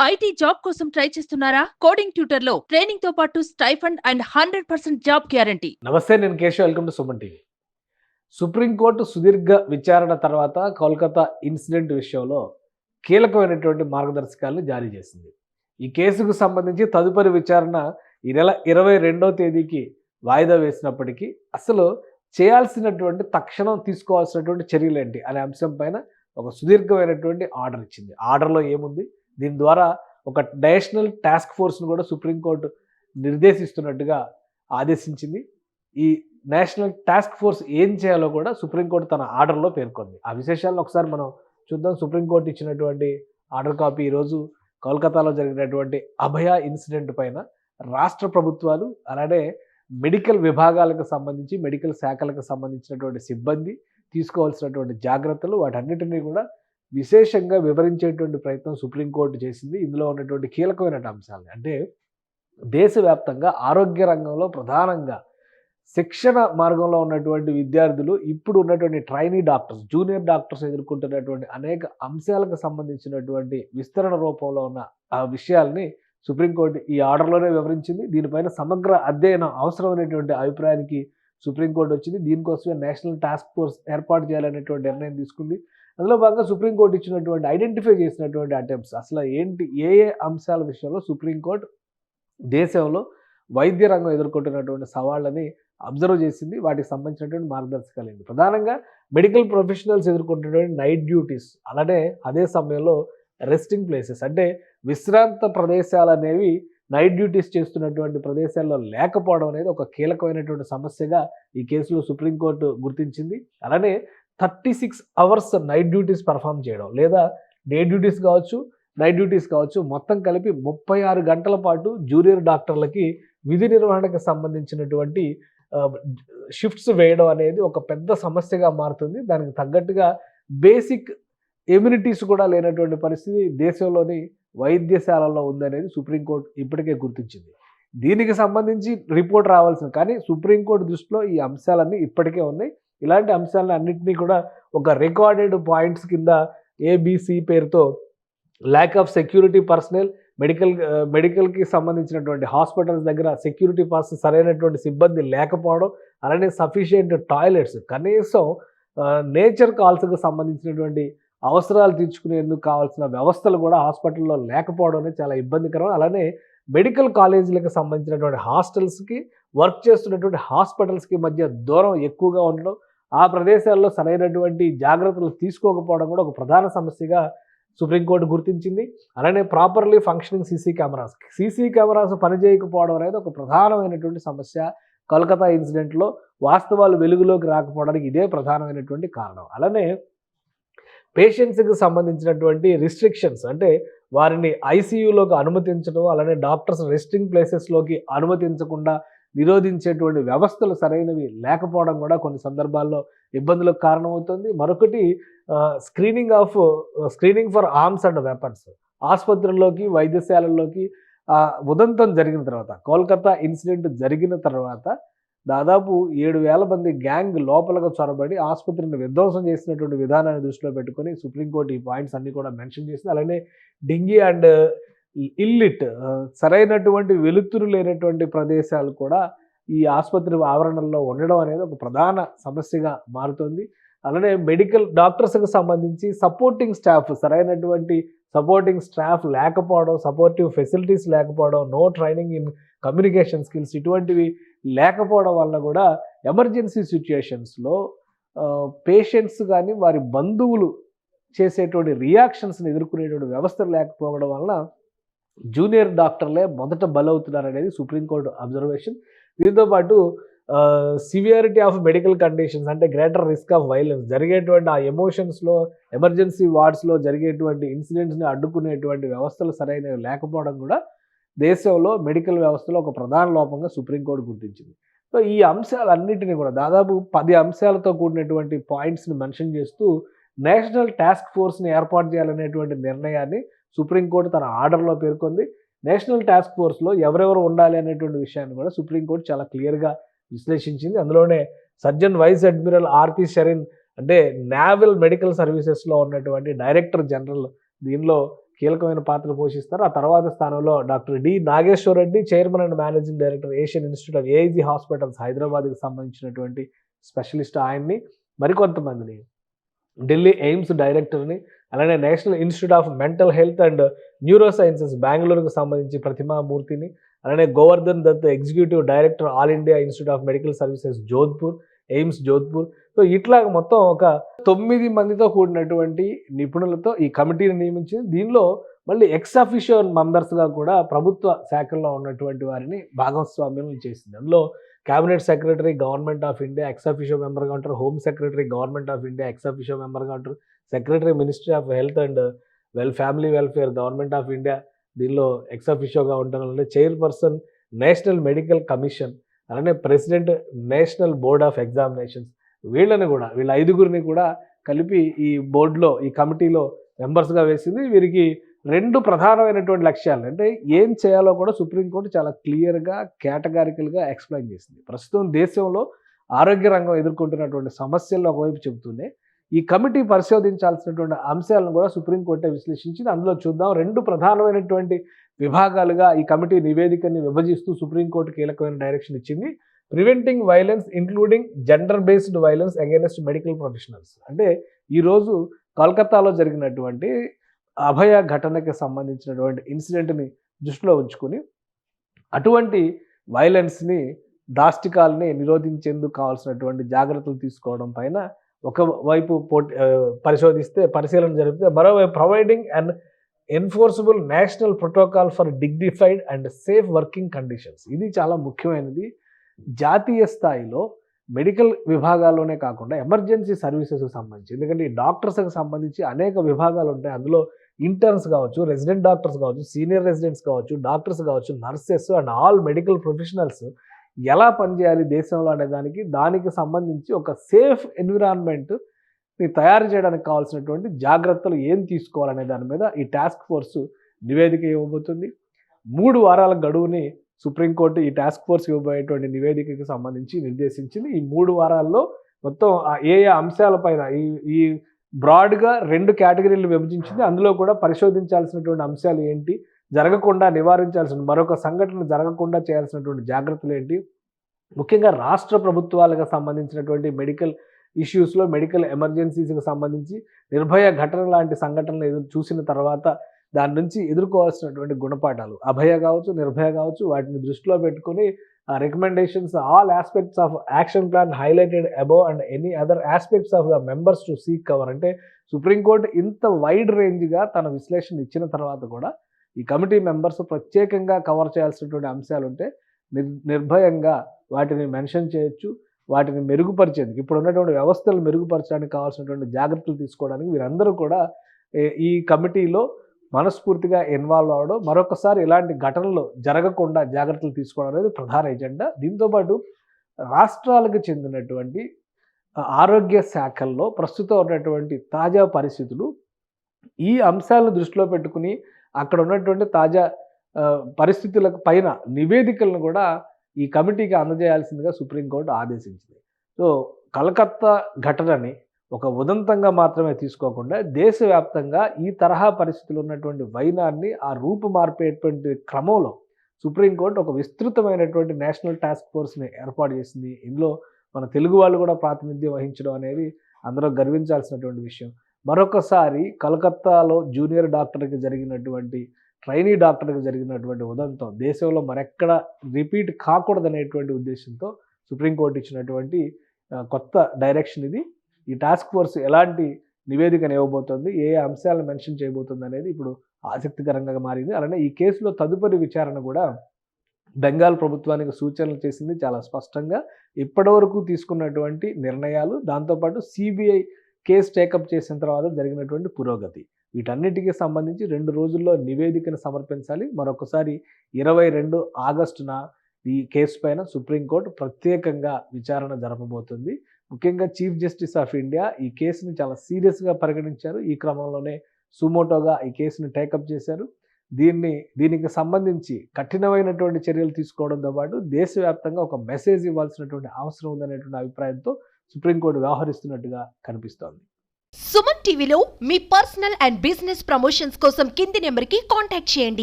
IT job కోసం try చేస్తున్నారా? Coding tutor లో ట్రైనింగ్ తో పాటు స్టైఫండ్ అండ్ 100% జాబ్ గ్యారంటీ. నమస్తే, నేను Keshav. Welcome to Suman TV. Supreme court సుదీర్ఘ విచారణ తర్వాత కోల్కతా ఇన్సిడెంట్ విషయంలో కీలకమైనటువంటి మార్గదర్శకాలను జారీ చేసింది. ఈ కేసుకు సంబంధించి తదుపరి విచారణ ఈ నెల 22వ తేదీకి వాయిదా వేసినప్పటికీ అసలు చేయాల్సినటువంటి తక్షణం తీసుకోవాల్సినటువంటి చర్యలేంటి అనే అంశం పైన ఒక సుదీర్ఘమైనటువంటి ఆర్డర్ ఇచ్చింది. ఆర్డర్లో ఏముంది? దీని ద్వారా ఒక నేషనల్ టాస్క్ ఫోర్స్ను కూడా సుప్రీంకోర్టు నిర్దేశిస్తున్నట్టుగా ఆదేశించింది. ఈ నేషనల్ టాస్క్ ఫోర్స్ ఏం చేయాలో కూడా సుప్రీంకోర్టు తన ఆర్డర్లో పేర్కొంది. ఆ విశేషాలను ఒకసారి మనం చూద్దాం. సుప్రీంకోర్టు ఇచ్చినటువంటి ఆర్డర్ కాపీ ఈరోజు కోల్కతాలో జరిగినటువంటి అభయ ఇన్సిడెంట్ పైన రాష్ట్ర ప్రభుత్వాలు, అలానే మెడికల్ విభాగాలకు సంబంధించి మెడికల్ శాఖలకు సంబంధించినటువంటి సిబ్బంది తీసుకోవాల్సినటువంటి జాగ్రత్తలు, వాటన్నిటినీ కూడా విశేషంగా వివరించేటువంటి ప్రయత్నం సుప్రీంకోర్టు చేసింది. ఇందులో ఉన్నటువంటి కీలకమైన అంశాలు అంటే దేశవ్యాప్తంగా ఆరోగ్య రంగంలో ప్రధానంగా శిక్షణ మార్గంలో ఉన్నటువంటి విద్యార్థులు, ఇప్పుడు ఉన్నటువంటి ట్రైనీ డాక్టర్స్, జూనియర్ డాక్టర్స్ ఎదుర్కొంటున్నటువంటి అనేక అంశాలకు సంబంధించినటువంటి విస్తరణ రూపంలో ఉన్న ఆ విషయాల్ని సుప్రీంకోర్టు ఈ ఆర్డర్లోనే వివరించింది. దీనిపైన సమగ్ర అధ్యయనం అవసరమైనటువంటి అభిప్రాయానికి సుప్రీంకోర్టు వచ్చింది. దీనికోసమే నేషనల్ టాస్క్ ఫోర్స్ ఏర్పాటు చేయాలనేటువంటి నిర్ణయం తీసుకుంది. అందులో భాగంగా సుప్రీంకోర్టు ఇచ్చినటువంటి ఐడెంటిఫై చేసినటువంటి అటెంప్ట్స్ అసలు ఏంటి, ఏ అంశాల విషయంలో సుప్రీంకోర్టు దేశంలో వైద్య రంగం ఎదుర్కొంటున్నటువంటి సవాళ్ళని అబ్జర్వ్ చేసింది. వాటికి సంబంధించినటువంటి మార్గదర్శకాలు ఏంటి? ప్రధానంగా మెడికల్ ప్రొఫెషనల్స్ ఎదుర్కొంటున్నటువంటి నైట్ డ్యూటీస్, అలానే అదే సమయంలో రెస్టింగ్ ప్లేసెస్ అంటే విశ్రాంత ప్రదేశాలు అనేవి నైట్ డ్యూటీస్ చేస్తున్నటువంటి ప్రదేశాల్లో లేకపోవడం అనేది ఒక కీలకమైనటువంటి సమస్యగా ఈ కేసులో సుప్రీంకోర్టు గుర్తించింది. అలానే 36 అవర్స్ నైట్ డ్యూటీస్ పర్ఫామ్ చేయడం, లేదా డే డ్యూటీస్ కావచ్చు, నైట్ డ్యూటీస్ కావచ్చు, మొత్తం కలిపి 36 గంటల పాటు జూనియర్ డాక్టర్లకి విధి నిర్వహణకు సంబంధించినటువంటి షిఫ్ట్స్ వేయడం అనేది ఒక పెద్ద సమస్యగా మారుతుంది. దానికి తగ్గట్టుగా బేసిక్ ఎమ్యూనిటీస్ కూడా లేనటువంటి పరిస్థితి దేశంలోని వైద్యశాలల్లో ఉందనేది సుప్రీంకోర్టు ఇప్పటికే గుర్తించింది. దీనికి సంబంధించి రిపోర్ట్ రావాల్సింది, కానీ సుప్రీంకోర్టు దృష్టిలో ఈ అంశాలన్నీ ఇప్పటికే ఉన్నాయి. ఇలాంటి అంశాలను అన్నింటినీ కూడా ఒక రికార్డెడ్ పాయింట్స్ కింద ఏబిసి పేరుతో ల్యాక్ ఆఫ్ సెక్యూరిటీ పర్సనల్, మెడికల్కి సంబంధించినటువంటి హాస్పిటల్స్ దగ్గర సెక్యూరిటీ పర్సన్ సరైనటువంటి సిబ్బంది లేకపోవడం, అలానే సఫిషియెంట్ టాయిలెట్స్, కనీసం నేచర్ కాల్స్కి సంబంధించినటువంటి అవసరాలు తీర్చుకునేందుకు కావాల్సిన వ్యవస్థలు కూడా హాస్పిటల్లో లేకపోవడం అనేది చాలా ఇబ్బందికరం. అలానే మెడికల్ కాలేజీలకు సంబంధించినటువంటి హాస్టల్స్కి, వర్క్ చేస్తున్నటువంటి హాస్పిటల్స్కి మధ్య దూరం ఎక్కువగా ఉండడం, ఆ ప్రదేశాల్లో సరైనటువంటి జాగ్రత్తలు తీసుకోకపోవడం కూడా ఒక ప్రధాన సమస్యగా సుప్రీంకోర్టు గుర్తించింది. అలానే ప్రాపర్లీ ఫంక్షనింగ్ సీసీ కెమెరాస్ పనిచేయకపోవడం అనేది ఒక ప్రధానమైనటువంటి సమస్య. కోల్కతా ఇన్సిడెంట్లో వాస్తవాలు వెలుగులోకి రాకపోవడానికి ఇదే ప్రధానమైనటువంటి కారణం. అలానే పేషెంట్స్కి సంబంధించినటువంటి రిస్ట్రిక్షన్స్ అంటే వారిని ఐసీయూలోకి అనుమతించడం, అలానే డాక్టర్స్ రెస్టింగ్ ప్లేసెస్లోకి అనుమతించకుండా నిరోధించేటువంటి వ్యవస్థలు సరైనవి లేకపోవడం కూడా కొన్ని సందర్భాల్లో ఇబ్బందులకు కారణమవుతుంది. మరొకటి screening for arms and weapons. ఆసుపత్రుల్లోకి, వైద్యశాలల్లోకి ఉదంతం జరిగిన తర్వాత, కోల్కతా ఇన్సిడెంట్ జరిగిన తర్వాత దాదాపు 7,000 మంది గ్యాంగ్ లోపలకు చొరబడి ఆసుపత్రిని విధ్వంసం చేసినటువంటి విధానాన్ని దృష్టిలో పెట్టుకొని సుప్రీంకోర్టు ఈ పాయింట్స్ అన్నీ కూడా మెన్షన్ చేసింది. అలానే డింగి అండ్ ఇల్లిట్, సరైనటువంటి వెలుతురు లేనటువంటి ప్రదేశాలు కూడా ఈ ఆసుపత్రి ఆవరణల్లో ఉండడం అనేది ఒక ప్రధాన సమస్యగా మారుతుంది. అలానే మెడికల్ డాక్టర్స్కి సంబంధించి సరైనటువంటి సపోర్టింగ్ స్టాఫ్ లేకపోవడం, సపోర్టివ్ ఫెసిలిటీస్ లేకపోవడం, no training in communication skills, ఇటువంటివి లేకపోవడం వల్ల కూడా ఎమర్జెన్సీ సిచ్యుయేషన్స్లో పేషెంట్స్ కానీ వారి బంధువులు చేసేటువంటి రియాక్షన్స్ని ఎదుర్కొనేటువంటి వ్యవస్థలు లేకపోవడం వలన జూనియర్ డాక్టర్లే మొదట బలవుతున్నారనేది సుప్రీంకోర్టు అబ్జర్వేషన్. దీంతోపాటు సివియారిటీ ఆఫ్ మెడికల్ కండిషన్స్ అంటే గ్రేటర్ రిస్క్ ఆఫ్ వైలెన్స్, జరిగేటువంటి ఆ ఎమోషన్స్లో, ఎమర్జెన్సీ వార్డ్స్లో జరిగేటువంటి ఇన్సిడెంట్స్ని అడ్డుకునేటువంటి వ్యవస్థలు సరైనవి లేకపోవడం కూడా దేశంలో మెడికల్ వ్యవస్థలో ఒక ప్రధాన లోపంగా సుప్రీంకోర్టు గుర్తించింది. సో ఈ అంశాలన్నింటినీ కూడా దాదాపు 10 అంశాలతో కూడినటువంటి పాయింట్స్ని మెన్షన్ చేస్తూ నేషనల్ టాస్క్ ఫోర్స్ని ఏర్పాటు చేయాలనేటువంటి నిర్ణయాన్ని సుప్రీంకోర్టు తన ఆర్డర్లో పేర్కొంది. నేషనల్ టాస్క్ ఫోర్స్లో ఎవరెవరు ఉండాలి అనేటువంటి విషయాన్ని కూడా సుప్రీంకోర్టు చాలా క్లియర్గా విశ్లేషించింది. అందులోనే surgeon vice admiral Arti Sarin అంటే నేవల్ మెడికల్ సర్వీసెస్లో ఉన్నటువంటి డైరెక్టర్ జనరల్ దీనిలో కీలకమైన పాత్ర పోషిస్తారు. ఆ తర్వాత స్థానంలో doctor D Nageshwar Reddy, chairman and managing director, Asian institute of AIG hospitals హైదరాబాద్కి సంబంధించినటువంటి స్పెషలిస్ట్ ఆయన్ని, మరికొంతమందిని ఢిల్లీ ఎయిమ్స్ డైరెక్టర్ని, అలానే national institute of mental health and neuro sciences బెంగళూరుకు సంబంధించి ప్రతిమామూర్తిని, అలానే Govardhan Dutt executive director all India institute of medical services Jodhpur, AIIMS Jodhpur. So ఇట్లా మొత్తం ఒక 9 మందితో కూడినటువంటి నిపుణులతో ఈ కమిటీని నియమించింది. దీనిలో మళ్ళీ ఎక్స్ అఫిషియో మెంబర్స్గా కూడా ప్రభుత్వ శాఖల్లో ఉన్నటువంటి వారిని భాగస్వామ్యం చేసింది. అందులో cabinet secretary government of India ex officio మెంబర్గా ఉంటారు, home secretary government of India ex officio మెంబర్గా ఉంటారు, secretary ministry of health and family welfare government of India దీనిలో ఎక్స్ అఫిషియోగా ఉంటారు, అలానే చైర్పర్సన్ నేషనల్ మెడికల్ కమిషన్, అలానే president national board of examinations. వీళ్ళని కూడా వీళ్ళ 5గురిని కూడా కలిపి ఈ బోర్డులో ఈ కమిటీలో మెంబర్స్గా వేసింది. వీరికి 2 ప్రధానమైనటువంటి లక్ష్యాలు అంటే ఏం చేయాలో కూడా సుప్రీంకోర్టు చాలా క్లియర్గా కేటగారికల్గా ఎక్స్ప్లెయిన్ చేసింది. ప్రస్తుతం దేశంలో ఆరోగ్య రంగం ఎదుర్కొంటున్నటువంటి సమస్యలను ఒకవైపు చెబుతూనే ఈ కమిటీ పరిశోధించాల్సినటువంటి అంశాలను కూడా సుప్రీంకోర్టే విశ్లేషించింది. అందులో చూద్దాం 2 ప్రధానమైనటువంటి విభాగాలుగా ఈ కమిటీ నివేదికని విభజిస్తూ సుప్రీంకోర్టు కీలకమైన డైరెక్షన్ ఇచ్చింది. Preventing violence including gender based violence against medical professionals. అంటే ఈరోజు కోల్కతాలో జరిగినటువంటి అభయ ఘటనకి సంబంధించినటువంటి ఇన్సిడెంట్ని దృష్టిలో ఉంచుకుని అటువంటి వైలెన్స్ని దాష్టికాలని నిరోధించేందుకు కావాల్సినటువంటి జాగ్రత్తలు తీసుకోవడం పైన ఒకవైపు పరిశీలన జరిపితే, మరోవైపు providing and enforceable national protocol for dignified and safe working conditions. ఇది చాలా ముఖ్యమైనది. జాతీయ స్థాయిలో మెడికల్ విభాగాల్లోనే కాకుండా ఎమర్జెన్సీ సర్వీసెస్కి సంబంధించి, ఎందుకంటే ఈ డాక్టర్స్కి సంబంధించి అనేక విభాగాలు ఉంటాయి. అందులో ఇంటర్న్స్ కావచ్చు, రెసిడెంట్ డాక్టర్స్ కావచ్చు, సీనియర్ రెసిడెంట్స్ కావచ్చు, డాక్టర్స్ కావచ్చు, nurses and all medical professionals ఎలా పనిచేయాలి దేశంలో అనే దానికి సంబంధించి ఒక సేఫ్ ఎన్విరాన్మెంట్ని తయారు చేయడానికి కావాల్సినటువంటి జాగ్రత్తలు ఏం తీసుకోవాలనే దాని మీద ఈ టాస్క్ ఫోర్స్ నివేదిక ఇవ్వబోతుంది. 3 వారాల గడువుని సుప్రీంకోర్టు ఈ టాస్క్ ఫోర్స్ ఇవ్వబోయేటువంటి నివేదికకి సంబంధించి నిర్దేశించింది. ఈ 3 వారాల్లో మొత్తం ఏ అంశాలపైన ఈ బ్రాడ్గా 2 కేటగిరీలు విభజించింది. అందులో కూడా పరిశోధించాల్సినటువంటి అంశాలు ఏంటి, జరగకుండా నివారించాల్సిన మరొక సంఘటన జరగకుండా చేయాల్సినటువంటి జాగ్రత్తలు ఏంటి, ముఖ్యంగా రాష్ట్ర ప్రభుత్వాలకు సంబంధించినటువంటి మెడికల్ ఇష్యూస్లో మెడికల్ ఎమర్జెన్సీస్కి సంబంధించి నిర్భయ ఘటన లాంటి సంఘటనలు చూసిన తర్వాత దాని నుంచి ఎదుర్కోవాల్సినటువంటి గుణపాఠాలు, అభయ కావచ్చు, నిర్భయ కావచ్చు, వాటిని దృష్టిలో పెట్టుకుని recommendations, all aspects of action plan highlighted above and any other aspects of the members to seek cover. అంటే సుప్రీంకోర్టు ఇంత వైడ్ రేంజ్గా తన విశ్లేషణ ఇచ్చిన తర్వాత కూడా ఈ కమిటీ మెంబర్స్ ప్రత్యేకంగా కవర్ చేయాల్సినటువంటి అంశాలు ఉంటే నిర్భయంగా వాటిని మెన్షన్ చేయొచ్చు. వాటిని మెరుగుపరిచేందుకు ఇప్పుడు ఉన్నటువంటి వ్యవస్థలు మెరుగుపరచడానికి కావాల్సినటువంటి జాగ్రత్తలు తీసుకోవడానికి వీరందరూ కూడా ఈ కమిటీలో మనస్ఫూర్తిగా ఇన్వాల్వ్ అవ్వడం, మరొకసారి ఇలాంటి ఘటనలు జరగకుండా జాగ్రత్తలు తీసుకోవడం అనేది ప్రధాన ఎజెండా. దీంతోపాటు రాష్ట్రాలకు చెందినటువంటి ఆరోగ్య శాఖల్లో ప్రస్తుతం ఉన్నటువంటి తాజా పరిస్థితులు, ఈ అంశాలను దృష్టిలో పెట్టుకుని అక్కడ ఉన్నటువంటి తాజా పరిస్థితుల పైన నివేదికలను కూడా ఈ కమిటీకి అందజేయాల్సిందిగా సుప్రీంకోర్టు ఆదేశించింది. సో కలకత్తా ఘటనని ఒక ఉదంతంగా మాత్రమే తీసుకోకుండా దేశవ్యాప్తంగా ఈ తరహా పరిస్థితులు ఉన్నటువంటి వైనాన్ని ఆ రూపు మార్పేటువంటి క్రమంలో సుప్రీంకోర్టు ఒక విస్తృతమైనటువంటి నేషనల్ టాస్క్ ఫోర్స్ని ఏర్పాటు చేసింది. ఇందులో మన తెలుగు వాళ్ళు కూడా ప్రాతినిధ్యం వహించడం అనేది అందరూ గర్వించాల్సినటువంటి విషయం. మరొకసారి కలకత్తాలో జూనియర్ డాక్టర్కి జరిగినటువంటి, ట్రైనీ డాక్టర్కి జరిగినటువంటి ఉదంతం దేశంలో మరెక్కడ రిపీట్ కాకూడదనేటువంటి ఉద్దేశంతో సుప్రీంకోర్టు ఇచ్చినటువంటి కొత్త డైరెక్షన్ ఇది. ఈ టాస్క్ ఫోర్స్ ఎలాంటి నివేదికను ఇవ్వబోతోంది, ఏ అంశాలను మెన్షన్ చేయబోతుంది అనేది ఇప్పుడు ఆసక్తికరంగా మారింది. అలానే ఈ కేసులో తదుపరి విచారణ కూడా బెంగాల్ ప్రభుత్వానికి సూచనలు చేసింది చాలా స్పష్టంగా. ఇప్పటివరకు తీసుకున్నటువంటి నిర్ణయాలు, దాంతోపాటు సిబిఐ కేసు టేకప్ చేసిన తర్వాత జరిగినటువంటి పురోగతి, వీటన్నిటికీ సంబంధించి 2 రోజుల్లో నివేదికను సమర్పించాలి. మరొకసారి 22 ఆగస్టున ఈ కేసు పైన సుప్రీంకోర్టు ప్రత్యేకంగా విచారణ జరపబోతుంది. ముఖ్యంగా చీఫ్ జస్టిస్ ఆఫ్ ఇండియా ఈ కేసుని చాలా సీరియస్గా పరిగణించారు. ఈ క్రమంలోనే సుమోటోగా ఈ కేసుని టేకప్ చేశారు. దీనికి సంబంధించి కఠినమైనటువంటి చర్యలు తీసుకోవడంతో పాటు దేశవ్యాప్తంగా ఒక మెసేజ్ ఇవ్వాల్సినటువంటి అవసరం ఉందనేటువంటి అభిప్రాయంతో సుప్రీంకోర్టు వ్యవహరిస్తున్నట్టుగా కనిపిస్తోంది. సుమన్ టీవీలో మీ పర్సనల్ అండ్ బిజినెస్ ప్రమోషన్స్ కోసం కింది నెంబర్కి కాంటాక్ట్ చేయండి.